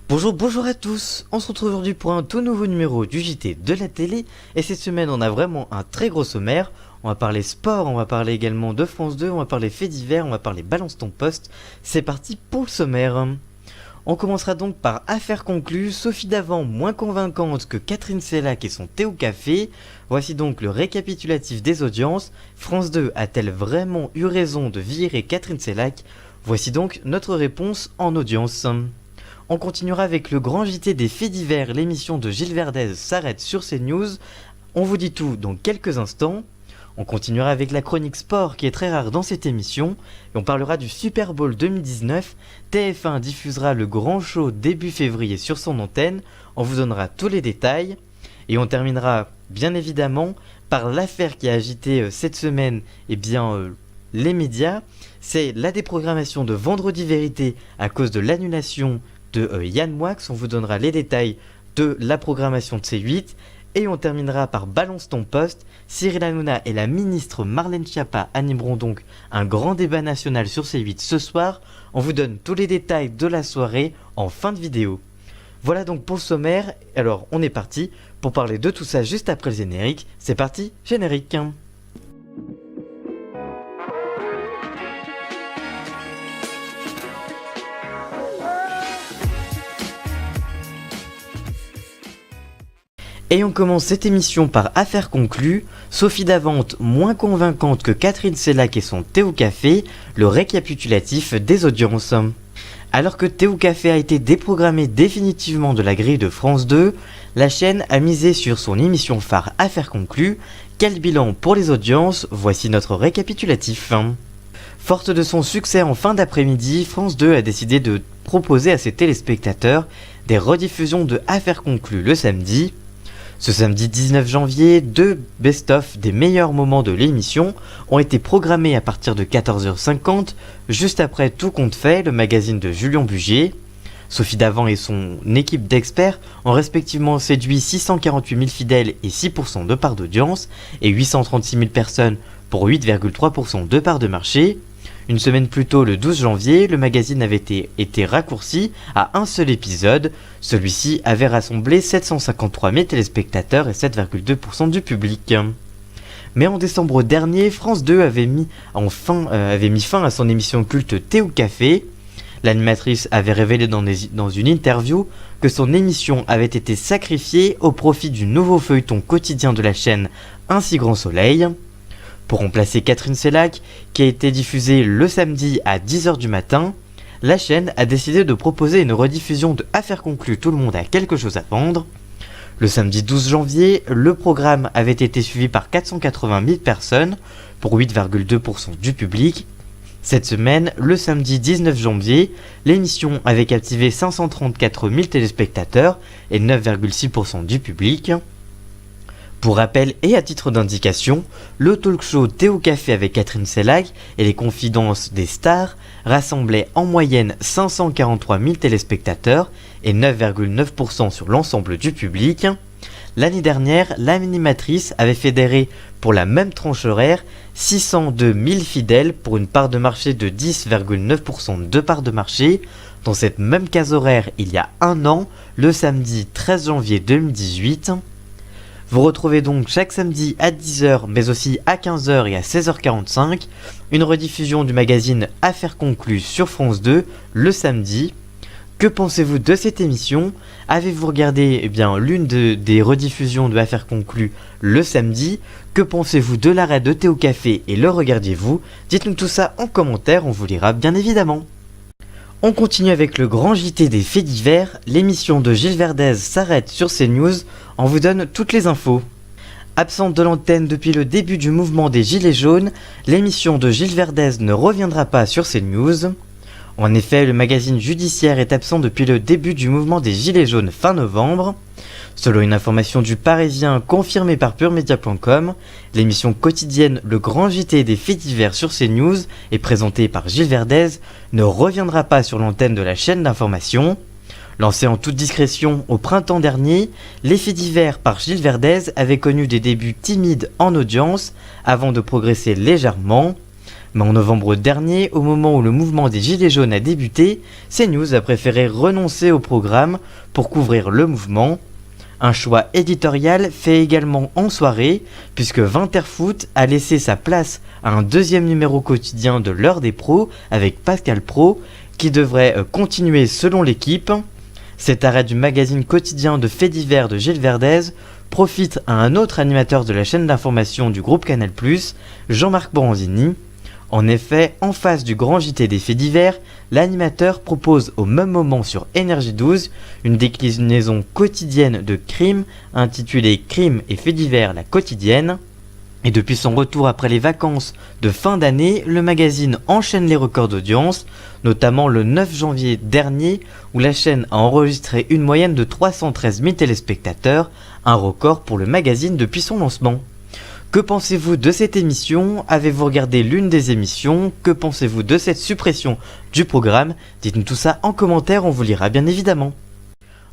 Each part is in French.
Bonjour à tous, on se retrouve aujourd'hui pour un tout nouveau numéro du JT de la télé et cette semaine on a vraiment un très gros sommaire. On va parler sport, on va parler également de France 2, on va parler faits divers, on va parler balance ton poste. C'est parti pour le sommaire. On commencera donc par affaire conclue, Sophie Davant moins convaincante que Catherine Sellac et son thé au café. Voici donc le récapitulatif des audiences. France 2 a-t-elle vraiment eu raison de virer Catherine Sellac? Voici donc notre réponse en audience. On continuera avec le grand JT des faits divers, l'émission de Gilles Verdez s'arrête sur CNews. On vous dit tout dans quelques instants. On continuera avec la chronique sport qui est très rare dans cette émission. Et on parlera du Super Bowl 2019. TF1 diffusera le grand show début février sur son antenne. On vous donnera tous les détails. Et on terminera bien évidemment par l'affaire qui a agité cette semaine les médias. C'est la déprogrammation de Vendredi Vérité à cause de l'annulation de Yann Moix. On vous donnera les détails de la programmation de C8. Et on terminera par Balance ton poste. Cyril Hanouna et la ministre Marlène Schiappa animeront donc un grand débat national sur C8 ce soir. On vous donne tous les détails de la soirée en fin de vidéo. Voilà donc pour le sommaire. Alors on est parti pour parler de tout ça juste après le générique. C'est parti, générique. Et on commence cette émission par affaire conclue, Sophie Davant moins convaincante que Catherine Sellac et son thé au café, le récapitulatif des audiences. Alors que Thé au café a été déprogrammé définitivement de la grille de France 2, la chaîne a misé sur son émission phare Affaire conclue. Quel bilan pour les audiences? Voici notre récapitulatif. Forte de son succès en fin d'après-midi, France 2 a décidé de proposer à ses téléspectateurs des rediffusions de Affaire conclue le samedi. Ce samedi 19 janvier, deux best-of des meilleurs moments de l'émission ont été programmés à partir de 14h50, juste après Tout compte fait, le magazine de Julien Bugier. Sophie Davant et son équipe d'experts ont respectivement séduit 648 000 fidèles et 6% de part d'audience, et 836 000 personnes pour 8,3% de part de marché. Une semaine plus tôt, le 12 janvier, le magazine avait été raccourci à un seul épisode. Celui-ci avait rassemblé 753 000 téléspectateurs et 7,2% du public. Mais en décembre dernier, France 2 avait mis fin à son émission culte Thé ou café. L'animatrice avait révélé dans une interview que son émission avait été sacrifiée au profit du nouveau feuilleton quotidien de la chaîne Un si grand soleil. Pour remplacer Catherine Sellac, qui a été diffusée le samedi à 10h du matin, la chaîne a décidé de proposer une rediffusion de Affaire conclue, tout le monde a quelque chose à vendre. Le samedi 12 janvier, le programme avait été suivi par 480 000 personnes, pour 8,2% du public. Cette semaine, le samedi 19 janvier, l'émission avait captivé 534 000 téléspectateurs et 9,6% du public. Pour rappel et à titre d'indication, le talk show Thé au café avec Catherine Sellac et les confidences des stars rassemblait en moyenne 543 000 téléspectateurs et 9,9% sur l'ensemble du public. L'année dernière, l'animatrice avait fédéré pour la même tranche horaire 602 000 fidèles pour une part de marché de 10,9% de part de marché. Dans cette même case horaire, il y a un an, le samedi 13 janvier 2018. Vous retrouvez donc chaque samedi à 10h, mais aussi à 15h et à 16h45, une rediffusion du magazine Affaire conclue sur France 2 le samedi. Que pensez-vous de cette émission? Avez-vous regardé l'une des rediffusions de Affaire conclue le samedi? Que pensez-vous de l'arrêt de Thé au café et le regardiez-vous? Dites-nous tout ça en commentaire, on vous lira bien évidemment. On continue avec le grand JT des faits divers, l'émission de Gilles Verdez s'arrête sur CNews, on vous donne toutes les infos. Absente de l'antenne depuis le début du mouvement des Gilets jaunes, l'émission de Gilles Verdez ne reviendra pas sur CNews. En effet, le magazine judiciaire est absent depuis le début du mouvement des Gilets jaunes fin novembre. Selon une information du Parisien confirmée par puremedia.com, l'émission quotidienne Le Grand JT des faits divers sur CNews et présentée par Gilles Verdez ne reviendra pas sur l'antenne de la chaîne d'information. Lancée en toute discrétion au printemps dernier, les faits divers par Gilles Verdez avaient connu des débuts timides en audience avant de progresser légèrement. Mais en novembre dernier, au moment où le mouvement des Gilets jaunes a débuté, CNews a préféré renoncer au programme pour couvrir le mouvement. Un choix éditorial fait également en soirée, puisque 20h-Foot a laissé sa place à un deuxième numéro quotidien de l'heure des pros avec Pascal Praud, qui devrait continuer selon l'équipe. Cet arrêt du magazine quotidien de faits divers de Gilles Verdez profite à un autre animateur de la chaîne d'information du groupe Canal+, Jean-Marc Morandini. En effet, en face du grand JT des faits divers, l'animateur propose au même moment sur Énergie 12 une déclinaison quotidienne de Crime intitulée Crime et faits divers la quotidienne. Et depuis son retour après les vacances de fin d'année, le magazine enchaîne les records d'audience, notamment le 9 janvier dernier où la chaîne a enregistré une moyenne de 313 000 téléspectateurs, un record pour le magazine depuis son lancement. Que pensez-vous de cette émission? Avez-vous regardé l'une des émissions? Que pensez-vous de cette suppression du programme? Dites-nous tout ça en commentaire, on vous lira bien évidemment.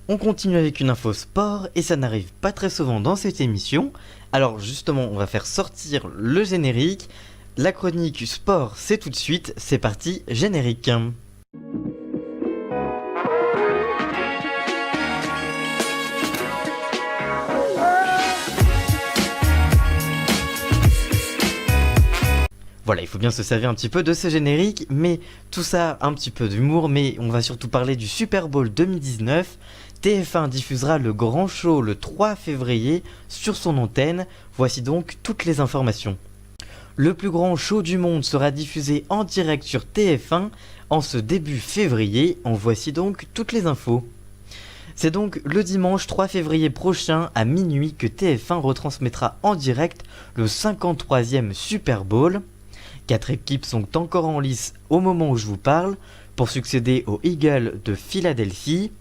On continue avec une info sport et ça n'arrive pas très souvent dans cette émission. Alors justement, on va faire sortir le générique. La chronique sport, c'est tout de suite. C'est parti, générique. Voilà, il faut bien se servir un petit peu de ce générique, mais tout ça, un petit peu d'humour, mais on va surtout parler du Super Bowl 2019. TF1 diffusera le grand show le 3 février sur son antenne. Voici donc toutes les informations. Le plus grand show du monde sera diffusé en direct sur TF1 en ce début février. En voici donc toutes les infos. C'est donc le dimanche 3 février prochain à minuit que TF1 retransmettra en direct le 53e Super Bowl. 4 équipes sont encore en lice au moment où je vous parle pour succéder aux Eagles de Philadelphie,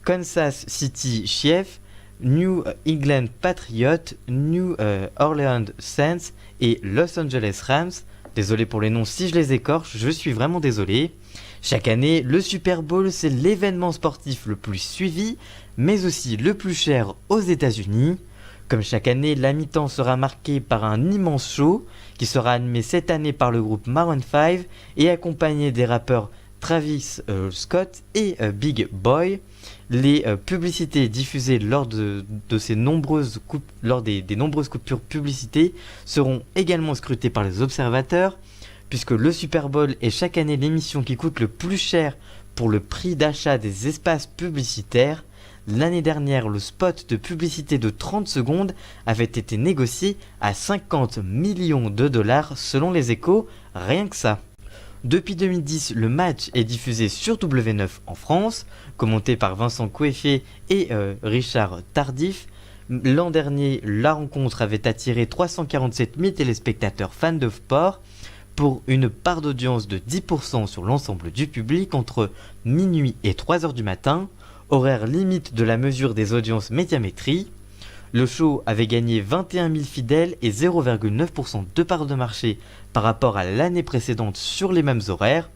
Kansas City Chiefs, New England Patriots, New Orleans Saints et Los Angeles Rams. Désolé pour les noms si je les écorche, je suis vraiment désolé. Chaque année, le Super Bowl, c'est l'événement sportif le plus suivi, mais aussi le plus cher aux États-Unis. Comme chaque année, la mi-temps sera marquée par un immense show qui sera animé cette année par le groupe Maroon 5 et accompagné des rappeurs Travis Scott et Big Boy. Les publicités diffusées lors des nombreuses coupures publicités seront également scrutées par les observateurs, puisque le Super Bowl est chaque année l'émission qui coûte le plus cher pour le prix d'achat des espaces publicitaires. L'année dernière, le spot de publicité de 30 secondes avait été négocié à 50 millions de dollars selon les Échos, rien que ça. Depuis 2010, le match est diffusé sur W9 en France, commenté par Vincent Coueffet et Richard Tardif. L'an dernier, la rencontre avait attiré 347 000 téléspectateurs fans de sport pour une part d'audience de 10% sur l'ensemble du public entre minuit et 3h du matin. Horaire limite de la mesure des audiences médiamétrie. Le show avait gagné 21 000 fidèles et 0,9% de part de marché par rapport à l'année précédente sur les mêmes horaires.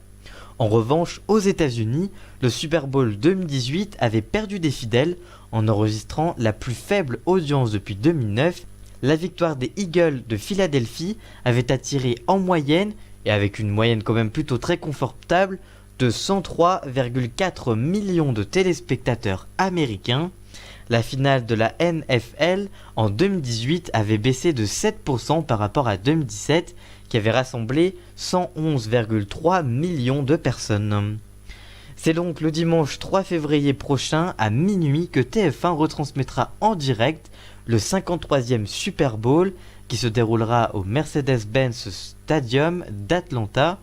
En revanche, aux États-Unis, le Super Bowl 2018 avait perdu des fidèles en enregistrant la plus faible audience depuis 2009. La victoire des Eagles de Philadelphie avait attiré en moyenne, et avec une moyenne quand même plutôt très confortable, de 103,4 millions de téléspectateurs américains. La finale de la NFL en 2018 avait baissé de 7% par rapport à 2017 qui avait rassemblé 111,3 millions de personnes. C'est donc le dimanche 3 février prochain à minuit que TF1 retransmettra en direct le 53e Super Bowl qui se déroulera au Mercedes-Benz Stadium d'Atlanta.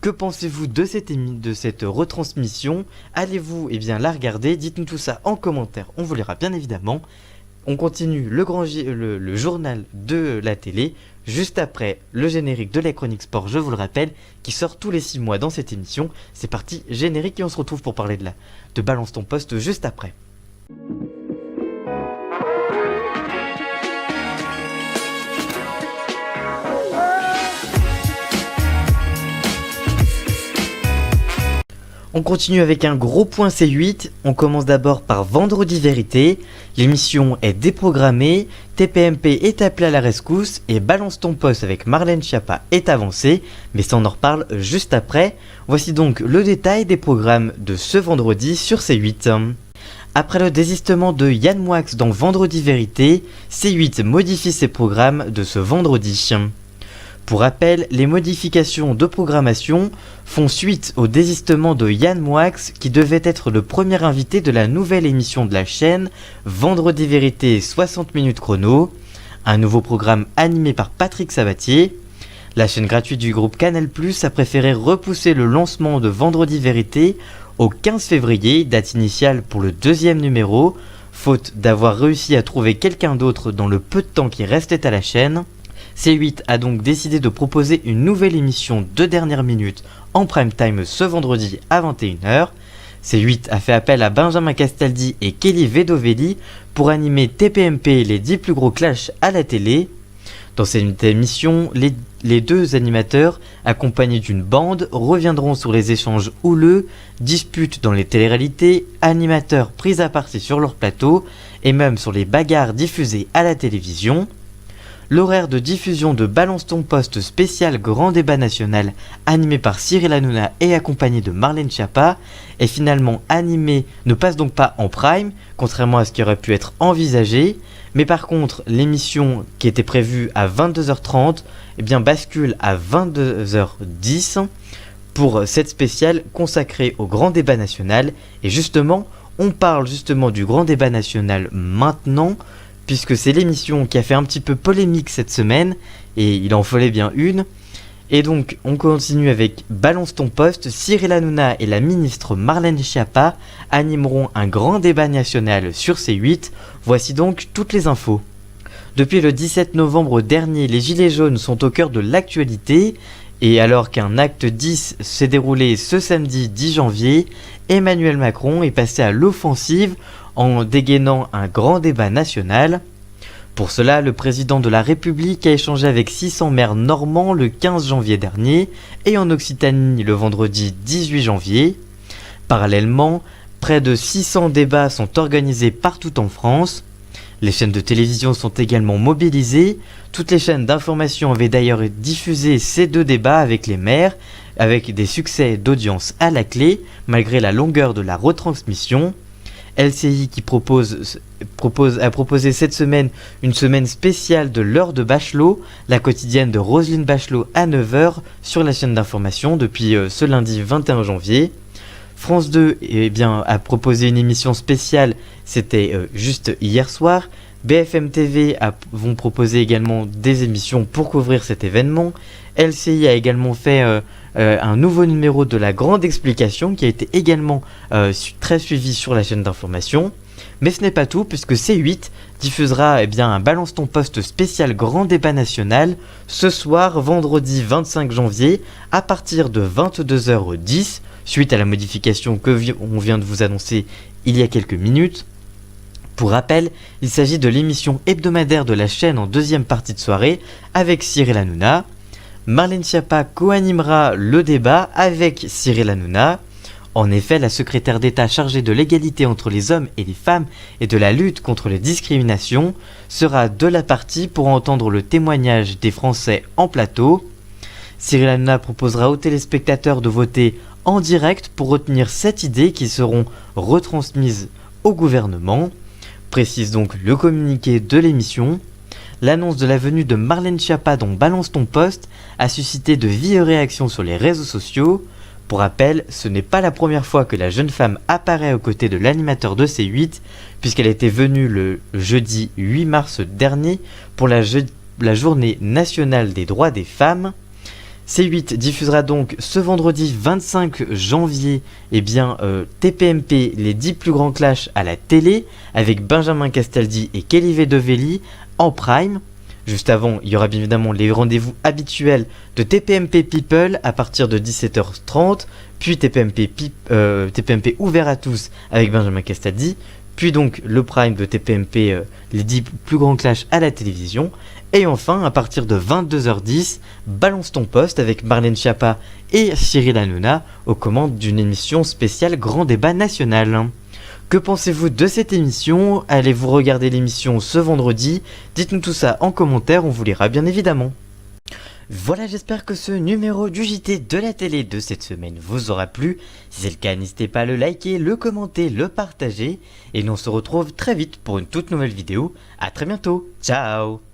Que pensez-vous de cette retransmission? Allez-vous la regarder? Dites-nous tout ça en commentaire, on vous lira bien évidemment. On continue le journal de la télé, juste après le générique de la chronique sport, je vous le rappelle, qui sort tous les 6 mois dans cette émission. C'est parti, générique, et on se retrouve pour parler de Balance ton poste juste après. On continue avec un gros point C8, on commence d'abord par Vendredi Vérité, l'émission est déprogrammée, TPMP est appelé à la rescousse et Balance ton poste avec Marlène Schiappa est avancé, mais ça on en reparle juste après. Voici donc le détail des programmes de ce vendredi sur C8. Après le désistement de Yann Moix dans Vendredi Vérité, C8 modifie ses programmes de ce vendredi. Pour rappel, les modifications de programmation font suite au désistement de Yann Moix qui devait être le premier invité de la nouvelle émission de la chaîne Vendredi Vérité 60 minutes chrono, un nouveau programme animé par Patrick Sabatier. La chaîne gratuite du groupe Canal+ a préféré repousser le lancement de Vendredi Vérité au 15 février, date initiale pour le deuxième numéro, faute d'avoir réussi à trouver quelqu'un d'autre dans le peu de temps qui restait à la chaîne. C8 a donc décidé de proposer une nouvelle émission de dernière minute en prime time ce vendredi à 21h. C8 a fait appel à Benjamin Castaldi et Kelly Vedovelli pour animer TPMP les 10 plus gros clashs à la télé. Dans cette émission, les deux animateurs, accompagnés d'une bande, reviendront sur les échanges houleux, disputes dans les téléréalités, animateurs pris à partie sur leur plateau et même sur les bagarres diffusées à la télévision. L'horaire de diffusion de Balance ton poste spécial Grand Débat National, animé par Cyril Hanouna et accompagné de Marlène Schiappa, est finalement animé, ne passe donc pas en prime, contrairement à ce qui aurait pu être envisagé, mais par contre, l'émission qui était prévue à 22h30, bascule à 22h10 pour cette spéciale consacrée au Grand Débat National. Et justement, on parle justement du Grand Débat National maintenant, puisque c'est l'émission qui a fait un petit peu polémique cette semaine, et il en fallait bien une. Et donc, on continue avec Balance ton poste. Cyril Hanouna et la ministre Marlène Schiappa animeront un grand débat national sur C8. Voici donc toutes les infos. Depuis le 17 novembre dernier, les Gilets jaunes sont au cœur de l'actualité. Et alors qu'un acte 10 s'est déroulé ce samedi 10 janvier, Emmanuel Macron est passé à l'offensive en dégainant un grand débat national. Pour cela, le président de la République a échangé avec 600 maires normands le 15 janvier dernier et en Occitanie le vendredi 18 janvier. Parallèlement, près de 600 débats sont organisés partout en France. Les chaînes de télévision sont également mobilisées. Toutes les chaînes d'information avaient d'ailleurs diffusé ces deux débats avec les maires, avec des succès d'audience à la clé, malgré la longueur de la retransmission. LCI qui a proposé cette semaine une semaine spéciale de l'heure de Bachelot, la quotidienne de Roselyne Bachelot à 9h sur la chaîne d'information depuis ce lundi 21 janvier. France 2 a proposé une émission spéciale, c'était juste hier soir. BFM TV vont proposer également des émissions pour couvrir cet événement. LCI a également fait un nouveau numéro de la Grande Explication qui a été également très suivi sur la chaîne d'information. Mais ce n'est pas tout, puisque C8 diffusera un Balance ton poste spécial Grand Débat National ce soir, vendredi 25 janvier, à partir de 22h10, suite à la modification que on vient de vous annoncer il y a quelques minutes. Pour rappel, il s'agit de l'émission hebdomadaire de la chaîne en deuxième partie de soirée avec Cyril Hanouna. Marlène Schiappa co-animera le débat avec Cyril Hanouna. En effet, la secrétaire d'État chargée de l'égalité entre les hommes et les femmes et de la lutte contre les discriminations sera de la partie pour entendre le témoignage des Français en plateau. Cyril Hanouna proposera aux téléspectateurs de voter en direct pour retenir 7 idées qui seront retransmises au gouvernement. Précise donc le communiqué de l'émission. L'annonce de la venue de Marlène Schiappa dans Balance ton poste a suscité de vives réactions sur les réseaux sociaux. Pour rappel, ce n'est pas la première fois que la jeune femme apparaît aux côtés de l'animateur de C8, puisqu'elle était venue le jeudi 8 mars dernier pour la journée nationale des droits des femmes. C8 diffusera donc ce vendredi 25 janvier TPMP, les 10 plus grands clashs à la télé, avec Benjamin Castaldi et Kelly Vedovelli en prime. Juste avant, il y aura bien évidemment les rendez-vous habituels de TPMP People à partir de 17h30, puis TPMP ouvert à tous avec Benjamin Castaldi, puis donc le prime de TPMP, les 10 plus grands clashs à la télévision, et enfin à partir de 22h10, Balance ton poste avec Marlène Schiappa et Cyril Hanouna aux commandes d'une émission spéciale Grand Débat National. Que pensez-vous de cette émission? Allez-vous regarder l'émission ce vendredi? Dites-nous tout ça en commentaire, on vous lira bien évidemment. Voilà, j'espère que ce numéro du JT de la télé de cette semaine vous aura plu. Si c'est le cas, n'hésitez pas à le liker, le commenter, le partager. Et nous on se retrouve très vite pour une toute nouvelle vidéo. A très bientôt, ciao!